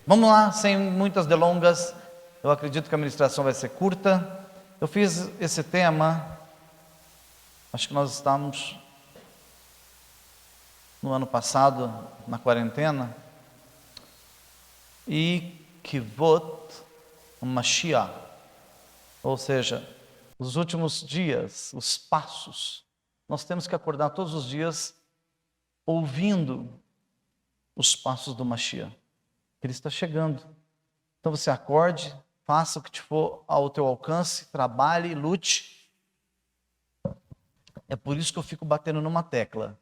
Vamos lá, sem muitas delongas. Eu acredito que a ministração vai ser curta. Eu fiz esse tema, acho que nós estamos no ano passado, na quarentena. E Kivot Mashiach, ou seja, os últimos dias, os passos. Nós temos que acordar todos os dias ouvindo os passos do Mashiach. Ele está chegando. Então você acorde, faça o que te for ao teu alcance, trabalhe, lute. É por isso que eu fico batendo numa tecla.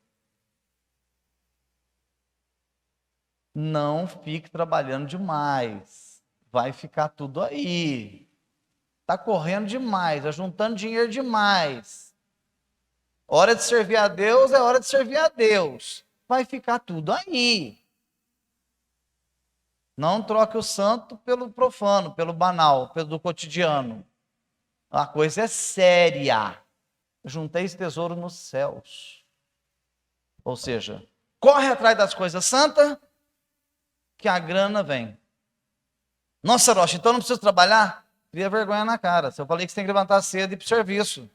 Não fique trabalhando demais. Vai ficar tudo aí. Está correndo demais, está juntando dinheiro demais. Hora de servir a Deus é hora de servir a Deus. Vai ficar tudo aí. Não troque o santo pelo profano, pelo banal, pelo do cotidiano. A coisa é séria. Juntei esse tesouro nos céus. Ou seja, corre atrás das coisas santas, que a grana vem. Nossa, Rocha, então não preciso trabalhar? Cria vergonha na cara. Se eu falei que você tem que levantar cedo e ir para o serviço.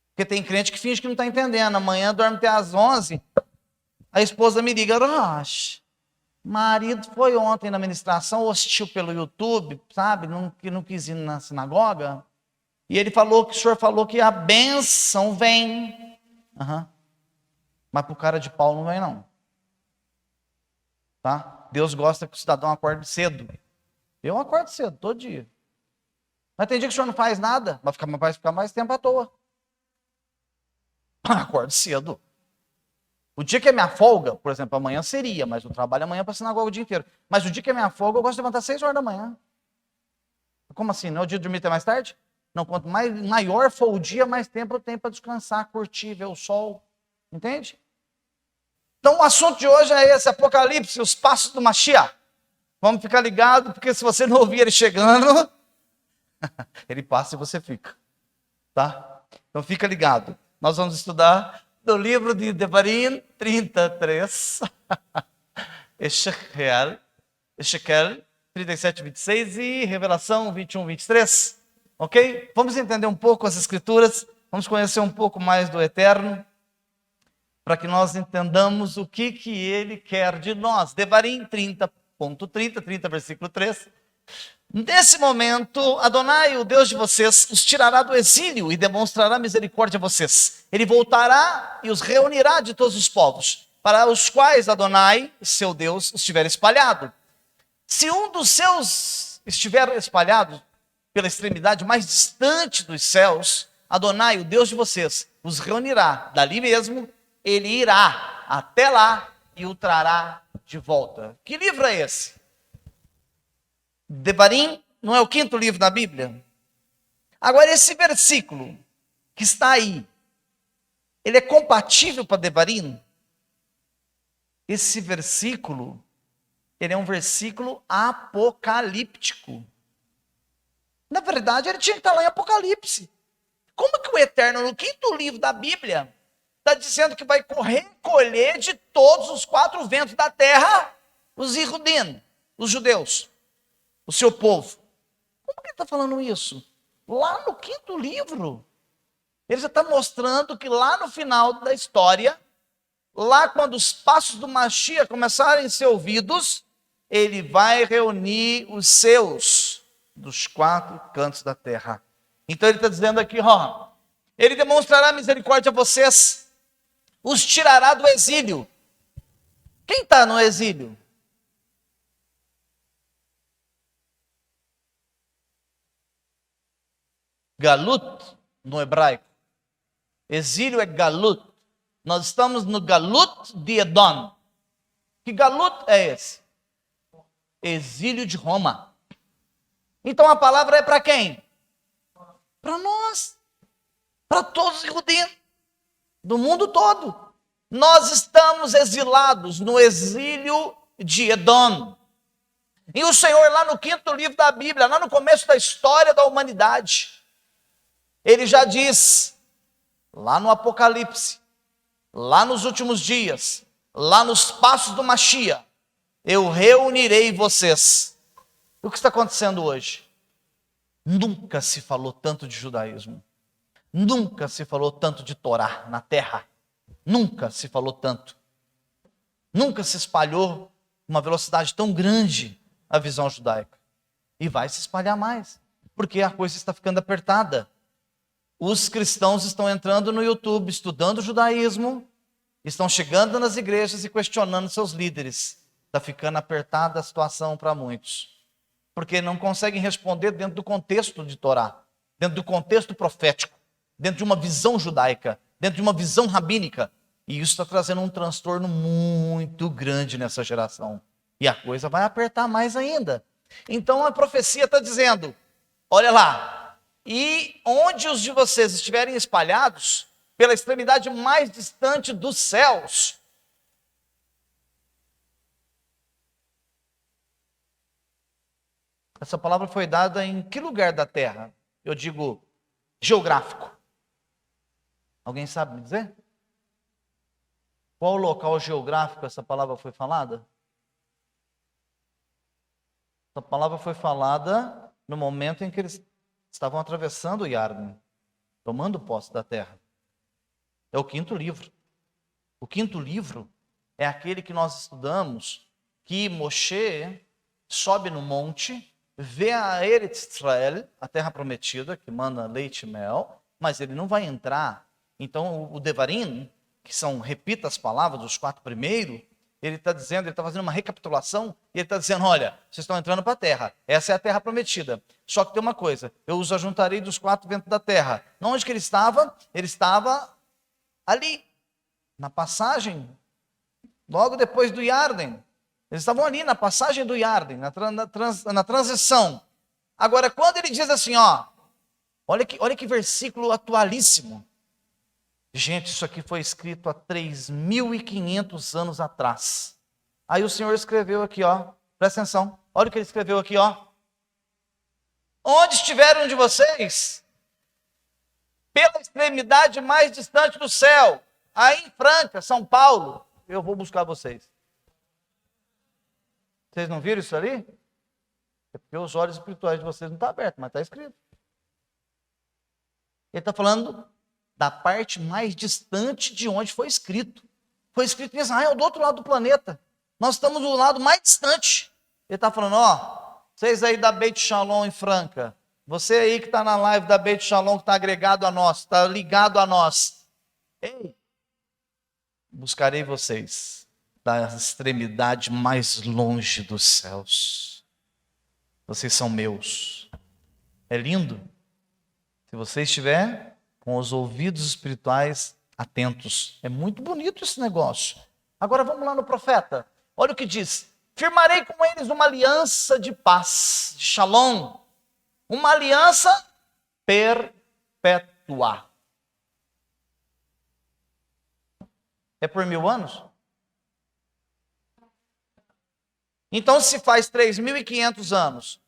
Porque tem crente que finge que não está entendendo. Amanhã dorme até às 11. A esposa me liga, Rocha, marido foi ontem na ministração, assistiu pelo YouTube, sabe? Não quis ir na sinagoga. E ele falou que o senhor falou que a bênção vem. Mas para o cara de pau não vem não. Tá? Deus gosta que o cidadão acorde cedo. Eu acordo cedo, todo dia. Mas tem dia que o senhor não faz nada, vai ficar mais tempo à toa. Acordo cedo. O dia que é minha folga, por exemplo, amanhã seria, mas eu trabalho amanhã para a sinagoga o dia inteiro. Mas o dia que é minha folga, eu gosto de levantar 6 horas da manhã. Como assim? Não é o dia de dormir até mais tarde? Não, quanto maior for o dia, mais tempo eu tenho para descansar, curtir, ver o sol. Entende? Então o assunto de hoje é esse, Apocalipse, os passos do Mashiach. Vamos ficar ligados, porque se você não ouvir ele chegando, ele passa e você fica. Tá? Então fica ligado. Nós vamos estudar do livro de Devarim 33, Ezequiel 37, 26 e Revelação 21, 23. Ok? Vamos entender um pouco as escrituras, vamos conhecer um pouco mais do Eterno, para que nós entendamos o que ele quer de nós. Devarim 30 versículo 3. Nesse momento, Adonai, o Deus de vocês, os tirará do exílio e demonstrará misericórdia a vocês. Ele voltará e os reunirá de todos os povos, para os quais Adonai, seu Deus, estiver espalhado. Se um dos seus estiver espalhado pela extremidade mais distante dos céus, Adonai, o Deus de vocês, os reunirá. Dali mesmo, ele irá até lá e o trará de volta. Que livro é esse? Devarim não é o 5º livro da Bíblia? Agora, esse versículo que está aí, ele é compatível para Devarim? Esse versículo, ele é um versículo apocalíptico. Na verdade, ele tinha que estar lá em Apocalipse. Como que o Eterno, no 5º livro da Bíblia, está dizendo que vai recolher de todos os 4 ventos da terra os Yehudim, os judeus, o seu povo? Como que ele está falando isso? Lá no 5º livro, ele já está mostrando que lá no final da história, lá quando os passos do Mashiach começarem a ser ouvidos, ele vai reunir os seus dos 4 cantos da terra. Então ele está dizendo aqui, ele demonstrará misericórdia a vocês, os tirará do exílio. Quem está no exílio? Galut, no hebraico. Exílio é Galut. Nós estamos no Galut de Edom. Que Galut é esse? Exílio de Roma. Então a palavra é para quem? Para nós. Para todos os judeus do mundo todo. Nós estamos exilados no exílio de Edom. E o Senhor, lá no 5º livro da Bíblia, lá no começo da história da humanidade, ele já diz, lá no Apocalipse, lá nos últimos dias, lá nos passos do Mashiach, eu reunirei vocês. O que está acontecendo hoje? Nunca se falou tanto de judaísmo. Nunca se falou tanto de Torá na terra. Nunca se falou tanto. Nunca se espalhou uma velocidade tão grande a visão judaica. E vai se espalhar mais, porque a coisa está ficando apertada. Os cristãos estão entrando no YouTube, estudando o judaísmo, estão chegando nas igrejas e questionando seus líderes. Está ficando apertada a situação para muitos, porque não conseguem responder dentro do contexto de Torá, dentro do contexto profético, dentro de uma visão judaica, dentro de uma visão rabínica. E isso está trazendo um transtorno muito grande nessa geração. E a coisa vai apertar mais ainda. Então a profecia está dizendo, olha lá, e onde os de vocês estiverem espalhados, pela extremidade mais distante dos céus, essa palavra foi dada em que lugar da terra? Eu digo, geográfico. Alguém sabe me dizer? Qual local geográfico essa palavra foi falada? Essa palavra foi falada no momento em que eles estavam atravessando o Iarden, tomando posse da terra. É o quinto livro. O quinto livro é aquele que nós estudamos, que Moshe sobe no monte, vê a Eretz Israel, a terra prometida, que manda leite e mel, mas ele não vai entrar. Então o Devarim, que são, repita as palavras, os 4 primeiros, ele está dizendo, ele está fazendo uma recapitulação, e ele está dizendo, olha, vocês estão entrando para a terra, essa é a terra prometida. Só que tem uma coisa, eu os ajuntarei dos 4 ventos da terra. Onde que ele estava? Ele estava ali, na passagem, logo depois do Iarden. Eles estavam ali na passagem do Iarden, na transição. Agora, quando ele diz assim, ó, olha que versículo atualíssimo. Gente, isso aqui foi escrito há 3.500 anos atrás. Aí o Senhor escreveu aqui, ó, presta atenção, olha o que ele escreveu aqui, ó. Onde estiver um de vocês, pela extremidade mais distante do céu, aí em Franca, São Paulo, eu vou buscar vocês. Vocês não viram isso ali? É porque os olhos espirituais de vocês não estão abertos, mas está escrito. Ele está falando da parte mais distante de onde foi escrito. Foi escrito em Israel, do outro lado do planeta. Nós estamos do lado mais distante. Ele está falando, ó, vocês aí da Beit Shalom em Franca, você aí que está na live da Beit Shalom, que está agregado a nós, está ligado a nós. Ei, buscarei vocês da extremidade mais longe dos céus. Vocês são meus. É lindo? Se você estiver com os ouvidos espirituais atentos. É muito bonito esse negócio. Agora vamos lá no profeta. Olha o que diz. Firmarei com eles uma aliança de paz, de shalom. Uma aliança perpétua. É por 1000 anos? Então, se faz 3.500 anos,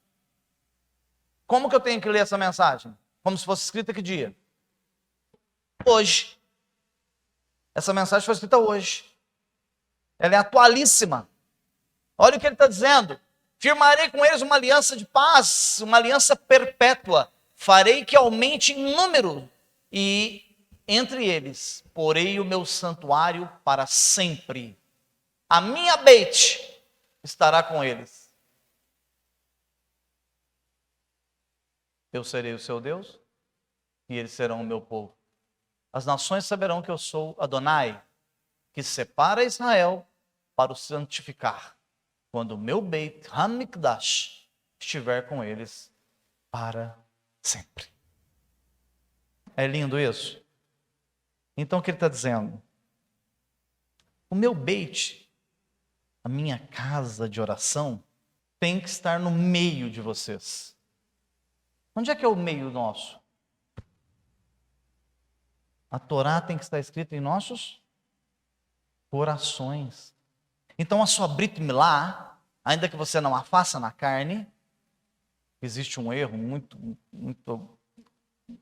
como que eu tenho que ler essa mensagem? Como se fosse escrita que dia? Hoje. Essa mensagem foi escrita hoje. Ela é atualíssima. Olha o que ele está dizendo. Firmarei com eles uma aliança de paz, uma aliança perpétua. Farei que aumente em número. E entre eles, porei o meu santuário para sempre. A minha Beit estará com eles. Eu serei o seu Deus e eles serão o meu povo. As nações saberão que eu sou Adonai, que separa Israel para o santificar, quando o meu Beit Hamikdash estiver com eles para sempre. É lindo isso? Então o que ele está dizendo? O meu Beit, a minha casa de oração, tem que estar no meio de vocês. Onde é que é o meio nosso? A Torá tem que estar escrita em nossos corações. Então a sua Brit Milá, ainda que você não a faça na carne, existe um erro muito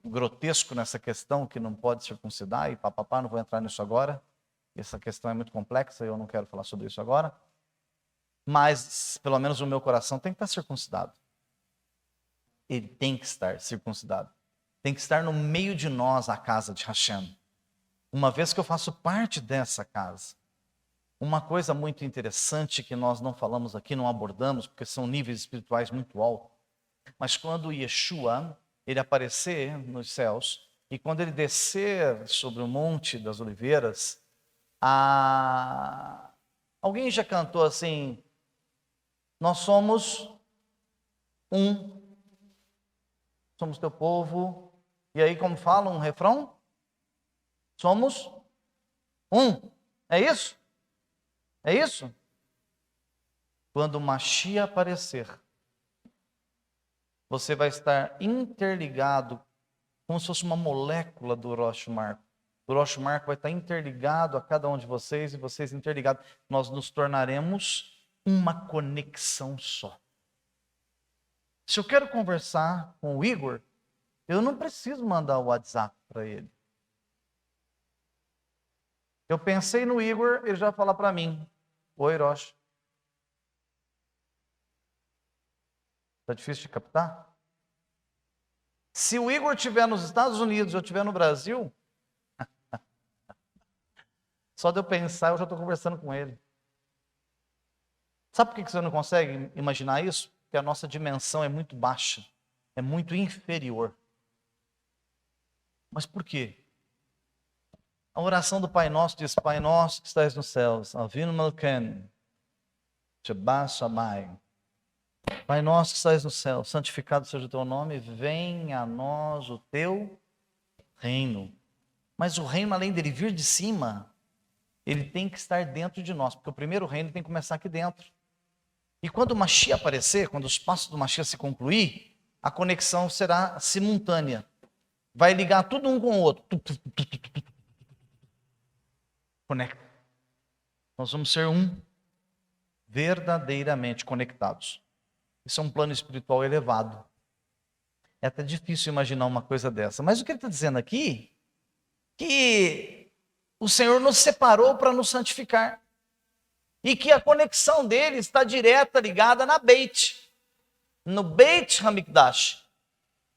grotesco nessa questão, que não pode circuncidar, e papapá, não vou entrar nisso agora. Essa questão é muito complexa e eu não quero falar sobre isso agora. mas pelo menos o meu coração tem que estar circuncidado. Ele tem que estar circuncidado. Tem que estar no meio de nós a casa de Hashem. Uma vez que eu faço parte dessa casa. Uma coisa muito interessante que nós não falamos aqui, não abordamos, porque são níveis espirituais muito altos. Mas quando Yeshua, ele aparecer nos céus, e quando ele descer sobre o Monte das Oliveiras, alguém já cantou assim, nós somos um, somos teu povo, e aí como fala um refrão? Somos um, é isso? É isso? Quando o Mashiach aparecer, você vai estar interligado, como se fosse uma molécula do Rosh Marco. O Rosh Marco vai estar interligado a cada um de vocês, e vocês interligados. Nós nos tornaremos uma conexão só. Se eu quero conversar com o Igor, eu não preciso mandar o WhatsApp para ele. Eu pensei no Igor, ele já vai falar para mim. Oi, Rosh. Está difícil de captar? Se o Igor estiver nos Estados Unidos ou estiver no Brasil, só de eu pensar, eu já estou conversando com ele. Sabe por que você não consegue imaginar isso? Porque a nossa dimensão é muito baixa, é muito inferior. Mas por quê? A oração do Pai Nosso diz, Pai Nosso que estás nos céus, Avinu Malken, Sheba Shammai. Pai Nosso que estás no céu, santificado seja o teu nome, venha a nós o teu reino. Mas o reino, além dele vir de cima, ele tem que estar dentro de nós, porque o primeiro reino tem que começar aqui dentro. E quando o Mashiach aparecer, quando os passos do Mashiach se concluir, a conexão será simultânea. Vai ligar tudo um com o outro. Conecta. Nós vamos ser um, verdadeiramente conectados. Isso é um plano espiritual elevado. É até difícil imaginar uma coisa dessa. Mas o que ele está dizendo aqui, que o Senhor nos separou para nos santificar. E que a conexão dele está direta, ligada na Beit. No Beit Hamikdash.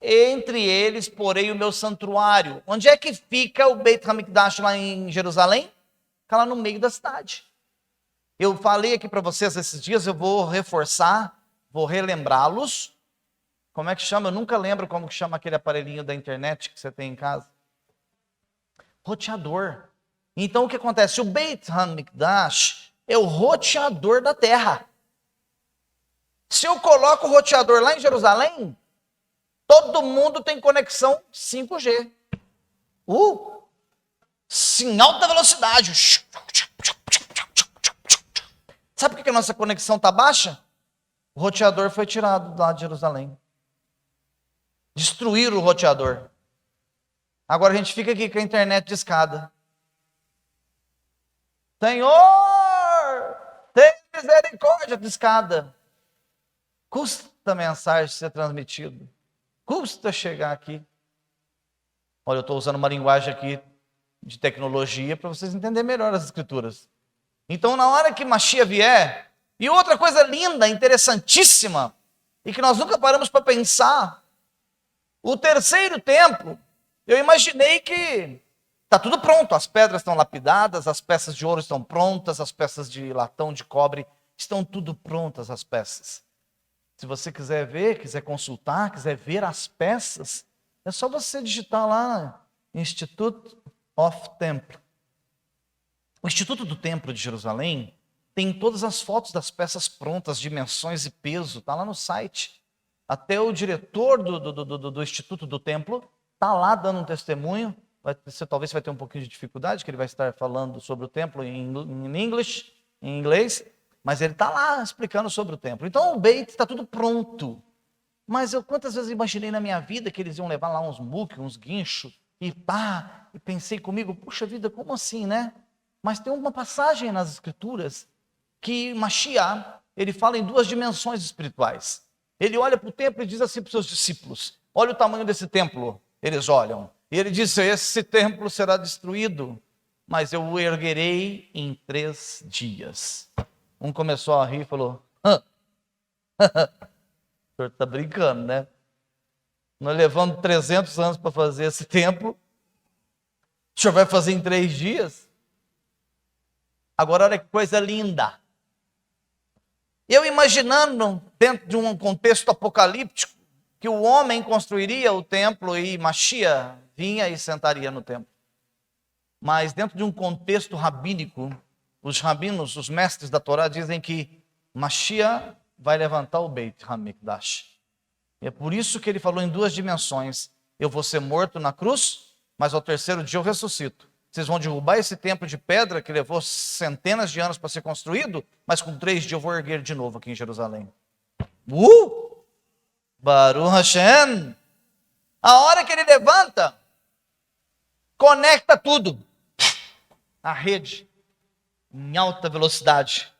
Entre eles, porém, o meu santuário. Onde é que fica o Beit Hamikdash lá em Jerusalém? Fica lá no meio da cidade. Eu falei aqui para vocês esses dias, eu vou reforçar, vou relembrá-los. Como é que chama? Eu nunca lembro como que chama aquele aparelhinho da internet que você tem em casa. Roteador. Então o que acontece? O Beit Hamikdash é o roteador da terra. Se eu coloco o roteador lá em Jerusalém, todo mundo tem conexão 5G. Em alta velocidade. Sabe por que a nossa conexão está baixa? O roteador foi tirado lá de Jerusalém. Destruíram o roteador. Agora a gente fica aqui com a internet de escada. Senhor, tem misericórdia de escada. Custa a mensagem ser transmitida. Custa chegar aqui. Olha, eu estou usando uma linguagem aqui de tecnologia para vocês entenderem melhor as escrituras. Então, na hora que Mashiach vier, e outra coisa linda, interessantíssima, e que nós nunca paramos para pensar, o terceiro templo, eu imaginei que está tudo pronto, as pedras estão lapidadas, as peças de ouro estão prontas, as peças de latão, de cobre, estão tudo prontas as peças. Se você quiser ver, quiser consultar, quiser ver as peças, é só você digitar lá, Institute of Temple. O Instituto do Templo de Jerusalém tem todas as fotos das peças prontas, dimensões e peso, está lá no site. Até o diretor do Instituto do Templo está lá dando um testemunho. Talvez você vai ter um pouquinho de dificuldade, que ele vai estar falando sobre o templo em inglês, mas ele está lá explicando sobre o templo. Então o Beit está tudo pronto. Mas eu quantas vezes imaginei na minha vida que eles iam levar lá uns muques, uns guinchos, e pensei comigo, puxa vida, como assim, né? Mas tem uma passagem nas Escrituras que Mashiach, ele fala em duas dimensões espirituais. Ele olha para o templo e diz assim para os seus discípulos, olha o tamanho desse templo. Eles olham. E ele diz, esse templo será destruído, mas eu o erguerei em 3 dias. Um começou a rir e falou, o senhor está brincando, né? Nós levamos 300 anos para fazer esse templo, o senhor vai fazer em 3 dias? Agora olha que coisa linda. Eu imaginando, dentro de um contexto apocalíptico, que o homem construiria o templo e Mashiach vinha e sentaria no templo. Mas dentro de um contexto rabínico, os rabinos, os mestres da Torá dizem que Mashiach vai levantar o Beit HaMikdash. E é por isso que ele falou em 2 dimensões. Eu vou ser morto na cruz, mas ao 3º dia eu ressuscito. Vocês vão derrubar esse templo de pedra que levou centenas de anos para ser construído, mas com 3 dias eu vou erguer de novo aqui em Jerusalém. Baruch Hashem. A hora que ele levanta, conecta tudo. A rede, em alta velocidade.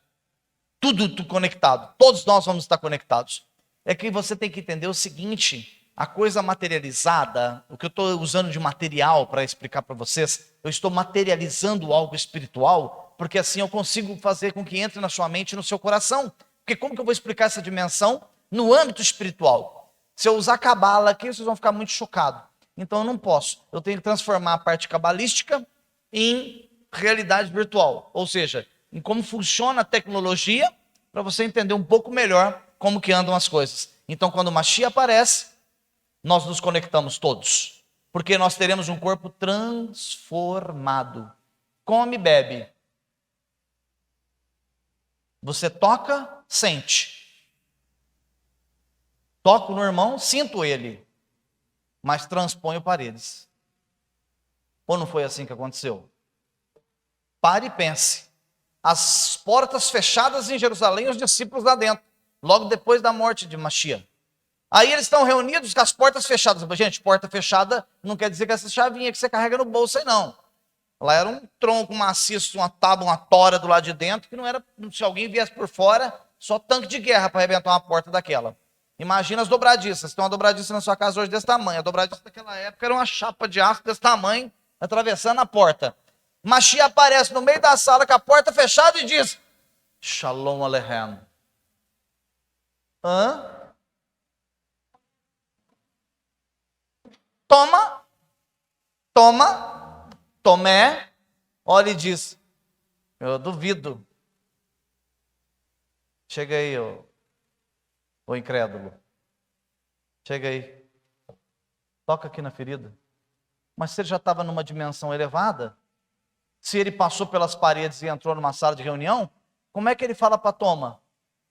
Tudo conectado. Todos nós vamos estar conectados. É que você tem que entender o seguinte, a coisa materializada, o que eu estou usando de material para explicar para vocês, eu estou materializando algo espiritual, porque assim eu consigo fazer com que entre na sua mente e no seu coração. Porque como que eu vou explicar essa dimensão no âmbito espiritual? Se eu usar cabala aqui, vocês vão ficar muito chocados. Então eu não posso. Eu tenho que transformar a parte cabalística em realidade virtual. Ou seja, em como funciona a tecnologia, para você entender um pouco melhor como que andam as coisas. Então quando o Mashiach aparece, nós nos conectamos todos. Porque nós teremos um corpo transformado. Come e bebe. Você toca, sente. Toco no irmão, sinto ele. Mas transponho paredes. Ou não foi assim que aconteceu? Pare e pense. As portas fechadas em Jerusalém, os discípulos lá dentro. Logo depois da morte de Mashiach. Aí eles estão reunidos com as portas fechadas. Gente, porta fechada não quer dizer que essa chavinha que você carrega no bolso aí não. Lá era um tronco maciço, uma tábua, uma tora do lado de dentro, que não era, se alguém viesse por fora, só tanque de guerra para arrebentar uma porta daquela. Imagina as dobradiças. Tem uma dobradiça na sua casa hoje desse tamanho. A dobradiça daquela época era uma chapa de aço desse tamanho, atravessando a porta. Mashiach aparece no meio da sala com a porta fechada e diz, Shalom Aleichem. Tomé, olha e diz, eu duvido. Chega aí, ô incrédulo. Chega aí. Toca aqui na ferida. Mas se ele já estava numa dimensão elevada, se ele passou pelas paredes e entrou numa sala de reunião, como é que ele fala para Toma?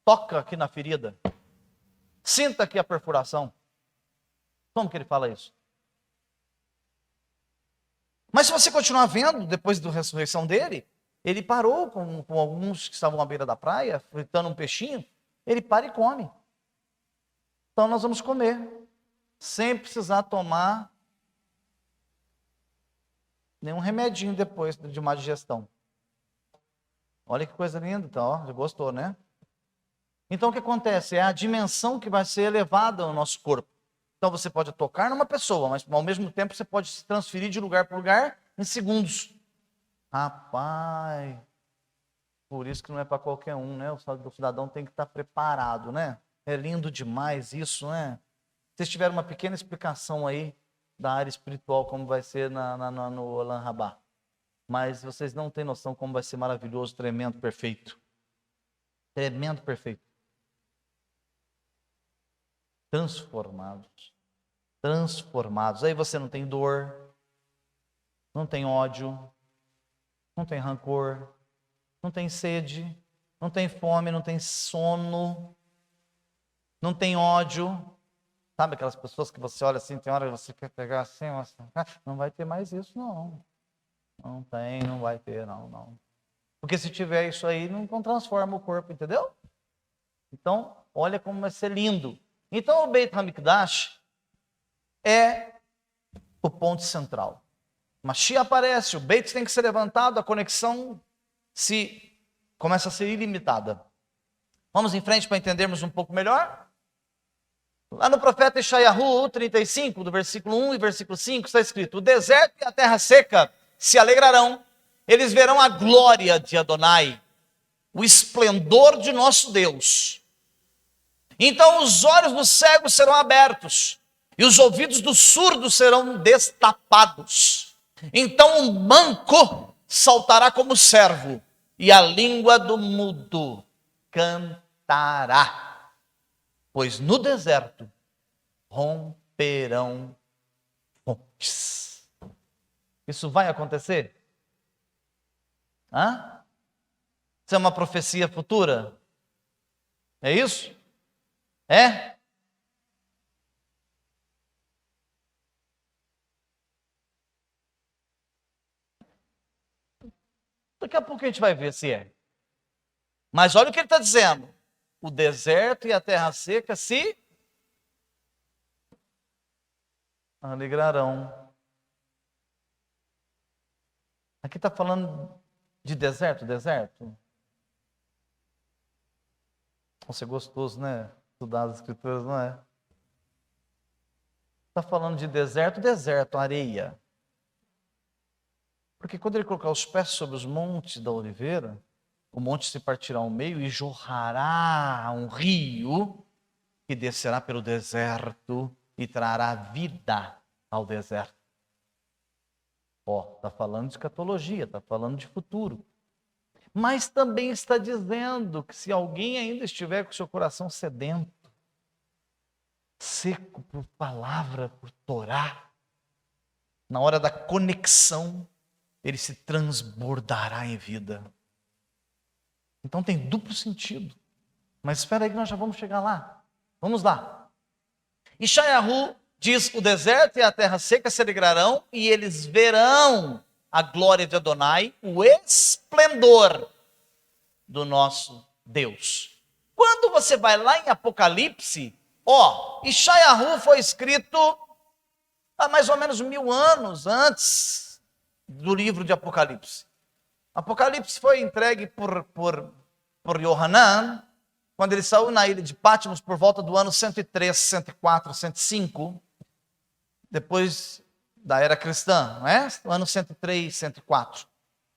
Toca aqui na ferida. Sinta aqui a perfuração. Como que ele fala isso? Mas se você continuar vendo, depois da ressurreição dele, ele parou com alguns que estavam à beira da praia, fritando um peixinho, ele para e come. Então nós vamos comer, sem precisar tomar nenhum remedinho depois de má digestão. Olha que coisa linda, então, ó, já gostou, né? Então o que acontece? É a dimensão que vai ser elevada no nosso corpo. Então você pode tocar numa pessoa, mas ao mesmo tempo você pode se transferir de lugar para lugar em segundos. Rapaz, por isso que não é para qualquer um, né? O cidadão tem que estar preparado, né? É lindo demais isso, né? Vocês tiveram uma pequena explicação aí da área espiritual, como vai ser no Olam Rabá. Mas vocês não têm noção como vai ser maravilhoso, tremendo, perfeito. Tremendo, perfeito. Transformados. Aí você não tem dor, não tem ódio, não tem rancor, não tem sede, não tem fome, não tem sono, não tem ódio. Sabe aquelas pessoas que você olha assim, tem hora que você quer pegar assim, não vai ter mais isso não. Não tem, não vai ter, não. Porque se tiver isso aí, não transforma o corpo, entendeu? Então, olha como vai ser lindo. Então, o Beit HaMikdash é o ponto central. Mashiach aparece, o Beit tem que ser levantado, a conexão começa a ser ilimitada. Vamos em frente para entendermos um pouco melhor? Lá no profeta Ishayahu 35, do versículo 1 e versículo 5, está escrito: o deserto e a terra seca se alegrarão, eles verão a glória de Adonai. o esplendor de nosso Deus. Então os olhos dos cegos serão abertos, e os ouvidos dos surdos serão destapados. Então um manco saltará como servo, e a língua do mudo cantará. Pois no deserto romperão fontes. Isso vai acontecer? Hã? Isso é uma profecia futura? É isso? É? Daqui a pouco a gente vai ver se é. Mas olha o que ele está dizendo. O deserto e a terra seca se alegrarão. Aqui está falando de deserto, deserto. Vamos ser gostoso, né? Estudar as escrituras, não é? Está falando de deserto, deserto, areia. Porque quando ele colocar os pés sobre os montes da oliveira, o monte se partirá ao meio e jorrará um rio que descerá pelo deserto e trará vida ao deserto. Está falando de escatologia, está falando de futuro. Mas também está dizendo que se alguém ainda estiver com seu coração sedento, seco por palavra, por Torá, na hora da conexão, ele se transbordará em vida. Então tem duplo sentido. Mas espera aí que nós já vamos chegar lá. Vamos lá. Yeshayahu diz: o deserto e a terra seca se alegrarão, e eles verão a glória de Adonai, o esplendor do nosso Deus. Quando você vai lá em Apocalipse, Yeshayahu foi escrito há mais ou menos 1000 anos antes do livro de Apocalipse. Apocalipse foi entregue por Yohanan, quando ele saiu na ilha de Patmos por volta do ano 103, 104, 105, depois da era cristã, não é? O ano 103, 104.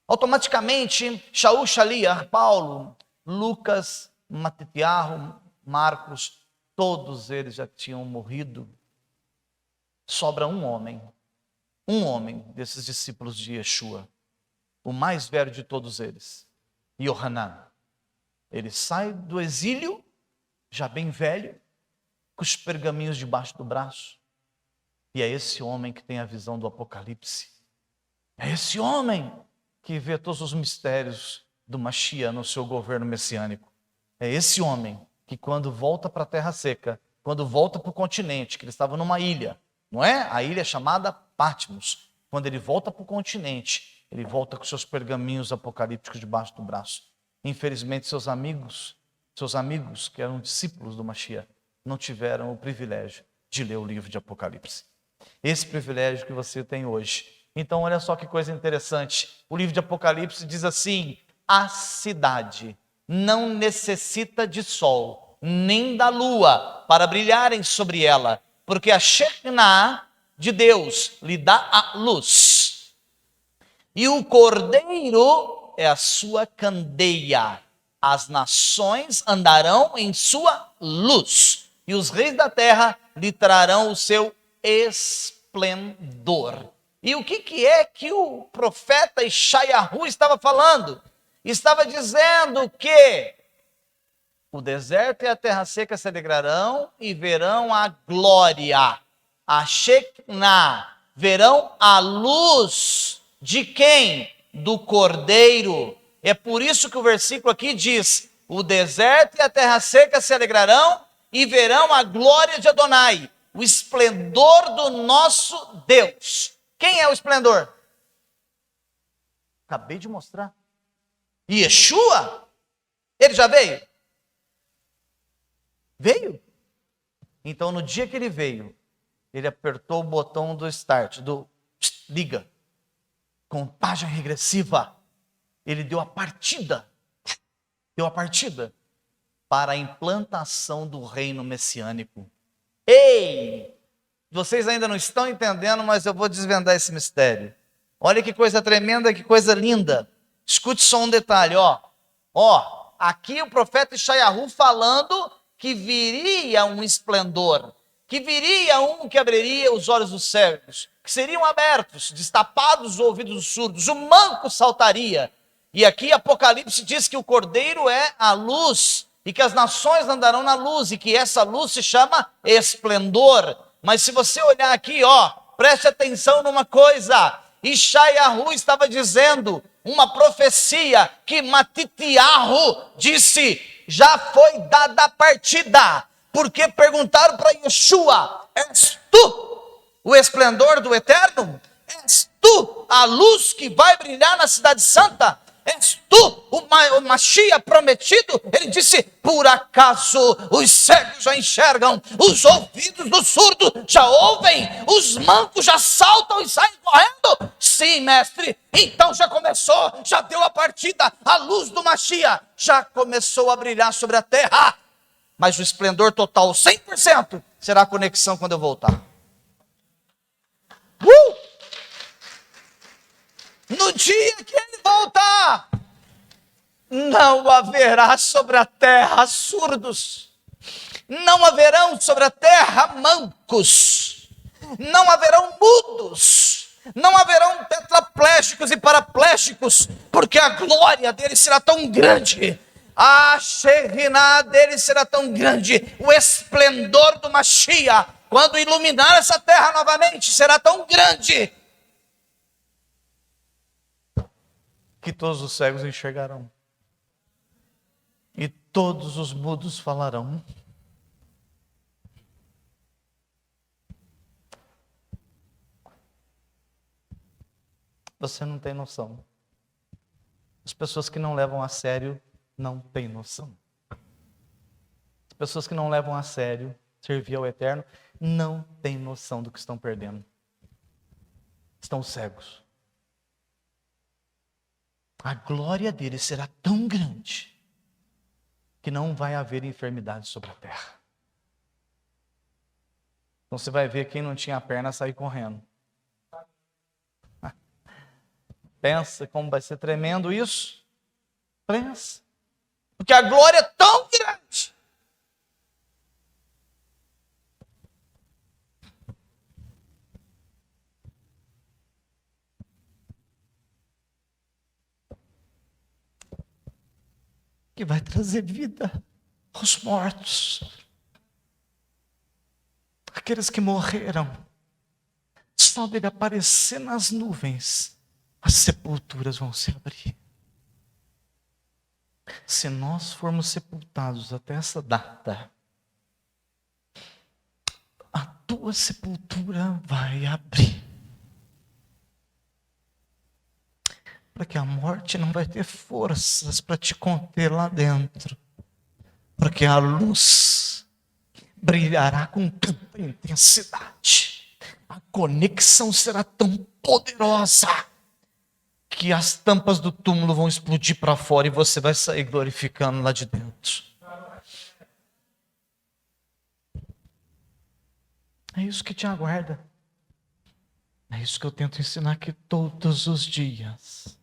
Automaticamente, Shaul, Shaliar, Paulo, Lucas, Matitiarro, Marcos, todos eles já tinham morrido. Sobra um homem desses discípulos de Yeshua, o mais velho de todos eles, Yohanan. Ele sai do exílio, já bem velho, com os pergaminhos debaixo do braço. E é esse homem que tem a visão do Apocalipse. É esse homem que vê todos os mistérios do Mashiach no seu governo messiânico. É esse homem que, quando volta para a terra seca, quando volta para o continente, que ele estava numa ilha, não é? A ilha chamada Patmos. Quando ele volta para o continente, ele volta com seus pergaminhos apocalípticos debaixo do braço. Infelizmente, seus amigos, que eram discípulos do Mashiach, não tiveram o privilégio de ler o livro de Apocalipse. Esse privilégio que você tem hoje. Então, olha só que coisa interessante. O livro de Apocalipse diz assim: a cidade não necessita de sol, nem da lua, para brilharem sobre ela, porque a Shekinah de Deus lhe dá a luz. E o Cordeiro é a sua candeia. As nações andarão em sua luz, e os reis da terra lhe trarão o seu esplendor. E o que é que o profeta Yeshayahu estava falando? Estava dizendo que o deserto e a terra seca se alegrarão e verão a glória, a Shekinah, verão a luz de quem? Do Cordeiro. É por isso que o versículo aqui diz: o deserto e a terra seca se alegrarão e verão a glória de Adonai, o esplendor do nosso Deus. Quem é o esplendor? Acabei de mostrar. Yeshua? Ele já veio? Veio. Então, no dia que ele veio, ele apertou o botão do start, do liga, contagem regressiva. Ele deu a partida para a implantação do reino messiânico. Ei! Vocês ainda não estão entendendo, mas eu vou desvendar esse mistério. Olha que coisa tremenda, que coisa linda. Escute só um detalhe, aqui o profeta Ishayahu falando que viria um esplendor, que viria um que abriria os olhos dos cegos, que seriam abertos, destapados os ouvidos dos surdos, o manco saltaria. E aqui Apocalipse diz que o Cordeiro é a luz, e que as nações andarão na luz, e que essa luz se chama esplendor. Mas se você olhar aqui, preste atenção numa coisa, Ishayahu estava dizendo uma profecia que Matitiyahu disse, já foi dada a partida, porque perguntaram para Yeshua, és tu o esplendor do Eterno? És tu a luz que vai brilhar na cidade santa? És tu o Mashiach prometido? Ele disse, por acaso os cegos já enxergam, os ouvidos dos surdos já ouvem, os mancos já saltam e saem correndo? Sim, mestre, então já começou, já deu a partida, a luz do Mashiach já começou a brilhar sobre a terra, mas o esplendor total, 100%, será a conexão quando eu voltar. No dia que ele voltar, não haverá sobre a terra surdos, não haverão sobre a terra mancos, não haverão mudos, não haverão tetraplégicos e paraplégicos, porque a glória dele será tão grande, a Shekhinah dele será tão grande, o esplendor do Mashiach, quando iluminar essa terra novamente, será tão grande, que todos os cegos enxergarão, e todos os mudos falarão. Você não tem noção. As pessoas que não levam a sério não têm noção. As pessoas que não levam a sério servir ao Eterno não têm noção do que estão perdendo. Estão cegos. A glória dele será tão grande que não vai haver enfermidade sobre a terra. Então você vai ver quem não tinha perna sair correndo. Pensa como vai ser tremendo isso? Pensa. Porque a glória é tão grande. Que vai trazer vida aos mortos. Aqueles que morreram. Só dele aparecer nas nuvens, as sepulturas vão se abrir. Se nós formos sepultados até essa data, a tua sepultura vai abrir. Porque a morte não vai ter forças para te conter lá dentro. Porque a luz brilhará com tanta intensidade. A conexão será tão poderosa que as tampas do túmulo vão explodir para fora e você vai sair glorificando lá de dentro. É isso que te aguarda. É isso que eu tento ensinar aqui todos os dias.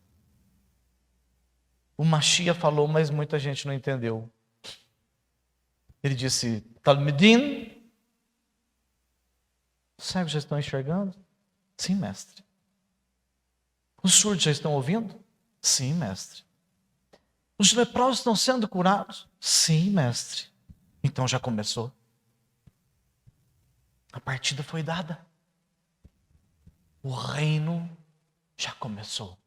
O Mashiach falou, mas muita gente não entendeu. Ele disse, Talmidim, os cegos já estão enxergando? Sim, mestre. Os surdos já estão ouvindo? Sim, mestre. Os leprosos estão sendo curados? Sim, mestre. Então já começou. A partida foi dada. O reino já começou.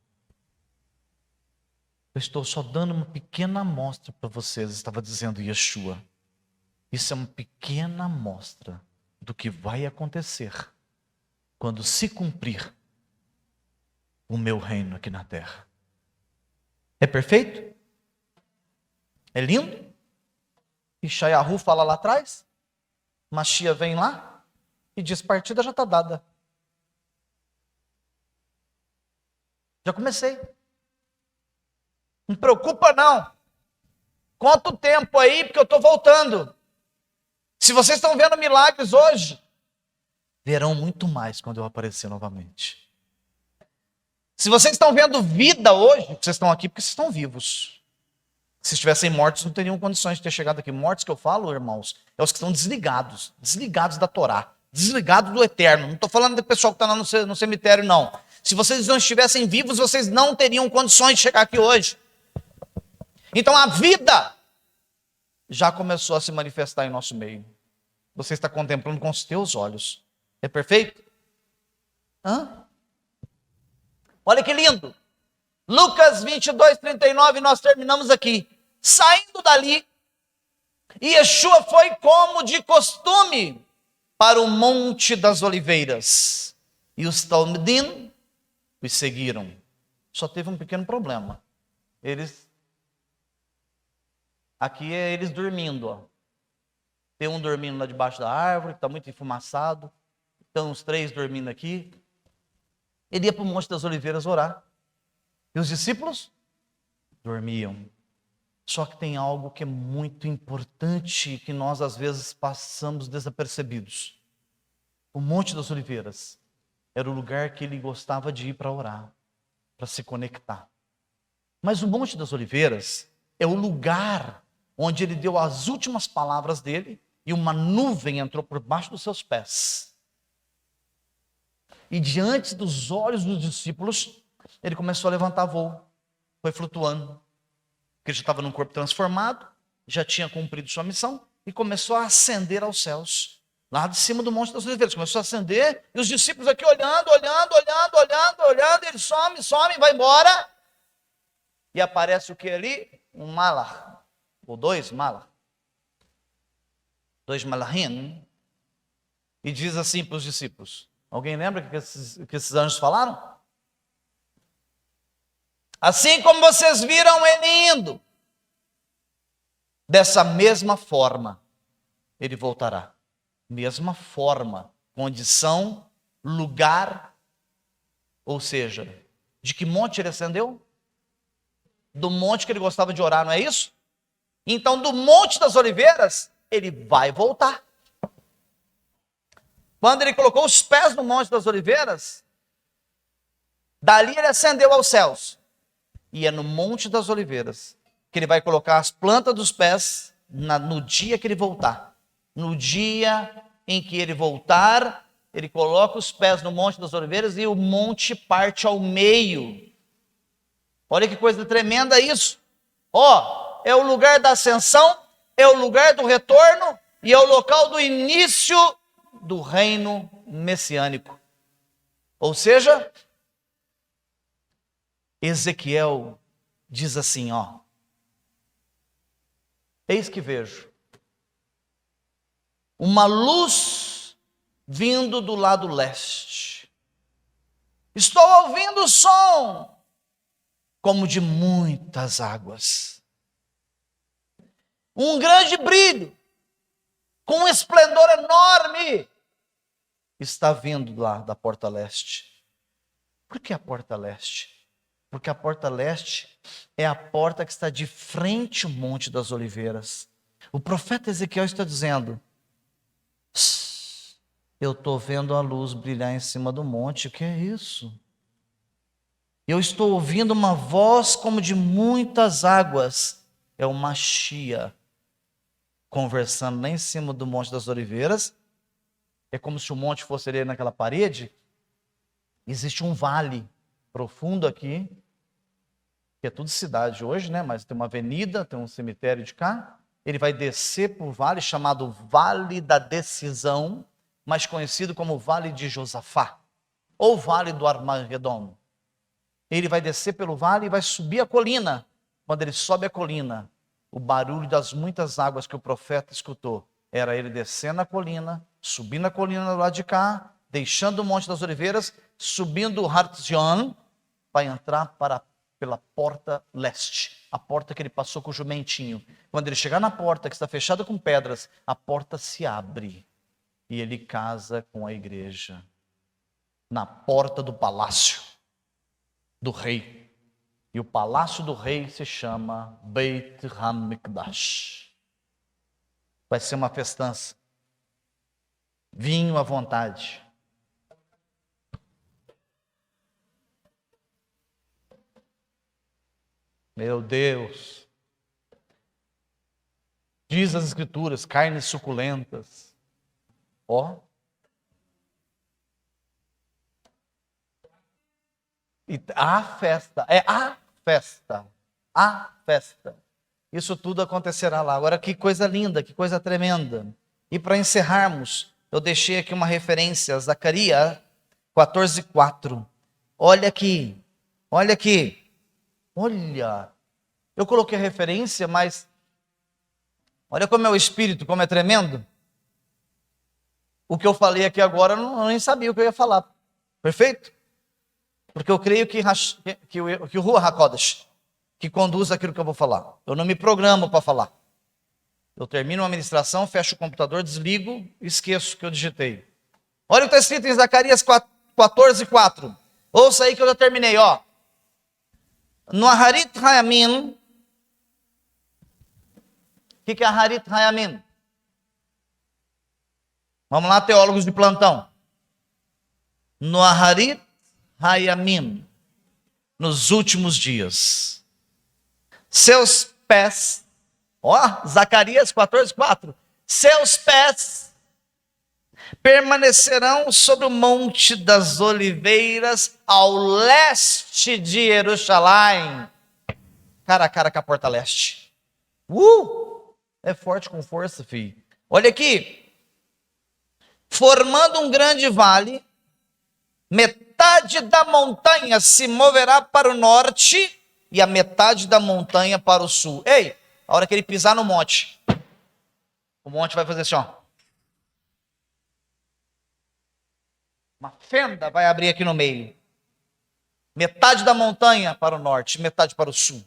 Eu estou só dando uma pequena amostra para vocês, estava dizendo Yeshua. Isso é uma pequena amostra do que vai acontecer quando se cumprir o meu reino aqui na terra. É perfeito? É lindo? Ishayahu fala lá atrás, Mashiach vem lá e diz, partida já está dada. Já comecei. Não preocupa não. Conta o tempo aí, porque eu estou voltando. Se vocês estão vendo milagres hoje, verão muito mais quando eu aparecer novamente. Se vocês estão vendo vida hoje, vocês estão aqui porque vocês estão vivos. Se estivessem mortos, não teriam condições de ter chegado aqui. Mortos que eu falo, irmãos, é os que estão desligados da Torá, desligados do eterno. Não estou falando do pessoal que está lá no cemitério, não. Se vocês não estivessem vivos, vocês não teriam condições de chegar aqui hoje. Então a vida já começou a se manifestar em nosso meio. Você está contemplando com os teus olhos. É perfeito? Olha que lindo. Lucas 22, 39, nós terminamos aqui. Saindo dali, Yeshua foi como de costume para o Monte das Oliveiras. E os Talmidim os seguiram. Só teve um pequeno problema. Aqui é eles dormindo, ó. Tem um dormindo lá debaixo da árvore, que está muito enfumaçado. Estão os 3 dormindo aqui. Ele ia para o Monte das Oliveiras orar. E os discípulos dormiam. Só que tem algo que é muito importante, que nós às vezes passamos desapercebidos. O Monte das Oliveiras era o lugar que ele gostava de ir para orar, para se conectar. Mas o Monte das Oliveiras é o lugar onde ele deu as últimas palavras dele e uma nuvem entrou por baixo dos seus pés. E diante dos olhos dos discípulos, ele começou a levantar voo. Foi flutuando. Porque ele já estava num corpo transformado, já tinha cumprido sua missão e começou a ascender aos céus. Lá de cima do Monte das Oliveiras. Começou a ascender e os discípulos aqui olhando, ele some, vai embora. E aparece o que ali? Um malach. Ou 2 malach. 2 malachim. E diz assim para os discípulos. Alguém lembra o que esses anjos falaram? Assim como vocês viram ele indo, dessa mesma forma, ele voltará. Mesma forma, condição, lugar, ou seja, de que monte ele ascendeu? Do monte que ele gostava de orar, não é isso? Então, do Monte das Oliveiras, ele vai voltar. Quando ele colocou os pés no Monte das Oliveiras, dali ele ascendeu aos céus. E é no Monte das Oliveiras que ele vai colocar as plantas dos pés no dia que ele voltar. No dia em que ele voltar, ele coloca os pés no Monte das Oliveiras e o monte parte ao meio. Olha que coisa tremenda isso. É o lugar da ascensão, é o lugar do retorno e é o local do início do reino messiânico. Ou seja, Ezequiel diz assim, eis que vejo uma luz vindo do lado leste. Estou ouvindo o som como de muitas águas. Um grande brilho, com um esplendor enorme, está vindo lá da porta leste. Por que a porta leste? Porque a porta leste é a porta que está de frente ao Monte das Oliveiras. O profeta Ezequiel está dizendo, eu estou vendo a luz brilhar em cima do monte, o que é isso? Eu estou ouvindo uma voz como de muitas águas, é uma chia conversando lá em cima do Monte das Oliveiras. É como se o monte fosse ali naquela parede. Existe um vale profundo aqui, que é tudo cidade hoje, né? Mas tem uma avenida, tem um cemitério de cá. Ele vai descer por um vale chamado Vale da Decisão, mais conhecido como Vale de Josafá, ou Vale do Armagedon. Ele vai descer pelo vale e vai subir a colina. Quando ele sobe a colina, o barulho das muitas águas que o profeta escutou, era ele descendo a colina, subindo a colina do lado de cá, deixando o Monte das Oliveiras, subindo o Hartzion, para entrar pela porta leste, a porta que ele passou com o jumentinho. Quando ele chegar na porta, que está fechada com pedras, a porta se abre e ele casa com a igreja, na porta do palácio do rei. E o palácio do rei se chama Beit HaMikdash. Vai ser uma festança. Vinho à vontade. Meu Deus. Diz as Escrituras, carnes suculentas. Ó. E a festa, a festa. Isso tudo acontecerá lá. Agora, que coisa linda, que coisa tremenda. E para encerrarmos, eu deixei aqui uma referência, Zacarias 14:4. Olha aqui, olha aqui. Olha, eu coloquei a referência, mas olha como é o Espírito, como é tremendo. O que eu falei aqui agora, eu nem sabia o que eu ia falar. Perfeito? Porque eu creio que o Ruach HaKodesh, que conduz aquilo que eu vou falar. Eu não me programo para falar. Eu termino uma ministração, fecho o computador, desligo e esqueço que eu digitei. Olha o que está escrito em Zacarias 14:4. Ouça aí que eu já terminei, ó. No Aharit Hayamim. O que é Aharit Hayamim? Vamos lá, teólogos de plantão. No Aharit Hayamim, nos últimos dias, seus pés, ó, Zacarias 14:4, seus pés permanecerão sobre o Monte das Oliveiras, ao leste de Jerusalém, cara a cara com a porta leste. É forte com força, filho. Olha aqui, formando um grande vale, metade da montanha se moverá para o norte e a metade da montanha para o sul. Ei, a hora que ele pisar no monte, o monte vai fazer assim, ó. Uma fenda vai abrir aqui no meio. Metade da montanha para o norte, metade para o sul.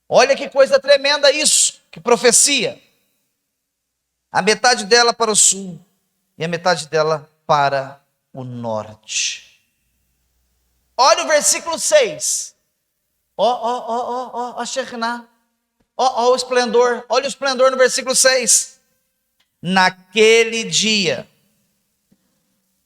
Olha que coisa tremenda isso, que profecia. A metade dela para o sul e a metade dela para o norte. Olha o versículo 6. Ó a Shekinah. Ó o esplendor. Olha o esplendor no versículo 6. Naquele dia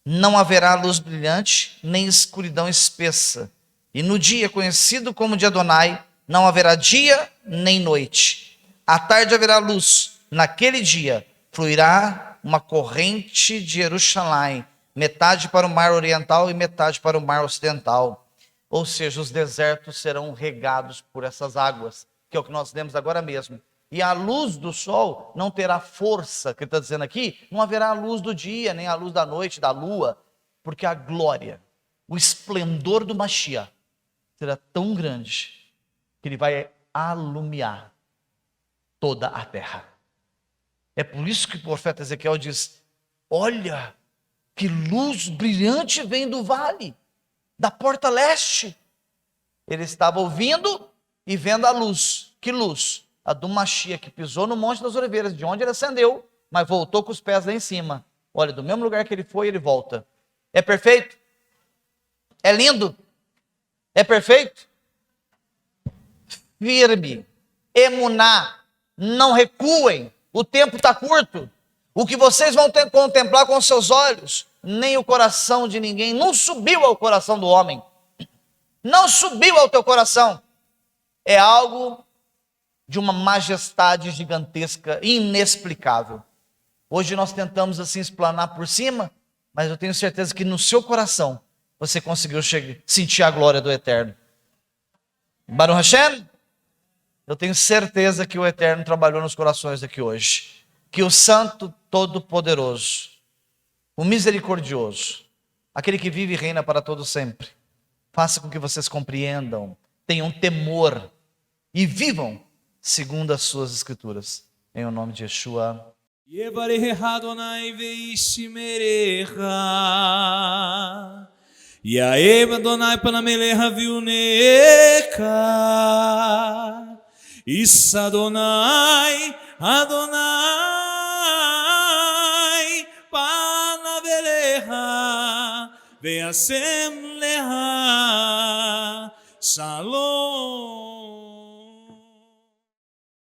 não haverá luz brilhante, nem escuridão espessa. E no dia conhecido como de Adonai, não haverá dia nem noite. À tarde haverá luz. Naquele dia fluirá uma corrente de Jerusalém, metade para o mar oriental e metade para o mar ocidental. Ou seja, os desertos serão regados por essas águas, que é o que nós lemos agora mesmo. E a luz do sol não terá força, que ele está dizendo aqui, não haverá a luz do dia, nem a luz da noite, da lua, porque a glória, o esplendor do Mashiach será tão grande, que ele vai alumiar toda a terra. É por isso que o profeta Ezequiel diz, olha, que luz brilhante vem do vale, da porta leste. Ele estava ouvindo e vendo a luz. Que luz? A do Mashiach, que pisou no Monte das Oliveiras, de onde ele ascendeu, mas voltou com os pés lá em cima. Olha, do mesmo lugar que ele foi, ele volta. É perfeito? É lindo? É perfeito? Firme, emuná, não recuem, o tempo está curto. O que vocês vão ter que contemplar com seus olhos, nem o coração de ninguém, não subiu ao coração do homem. Não subiu ao teu coração. É algo de uma majestade gigantesca, inexplicável. Hoje nós tentamos assim explanar por cima, mas eu tenho certeza que no seu coração você conseguiu sentir a glória do Eterno. Baruch Hashem, eu tenho certeza que o Eterno trabalhou nos corações aqui hoje. Que o Santo Todo-Poderoso, o Misericordioso, aquele que vive e reina para todo sempre, faça com que vocês compreendam, tenham temor e vivam segundo as suas Escrituras. Em o nome de Yeshua. Yevarecha Adonai veishmerecha, Yaev Adonai panamelecha viunecha, Issa Adonai, Adonai panavelecha, veasem lecha, Shalom.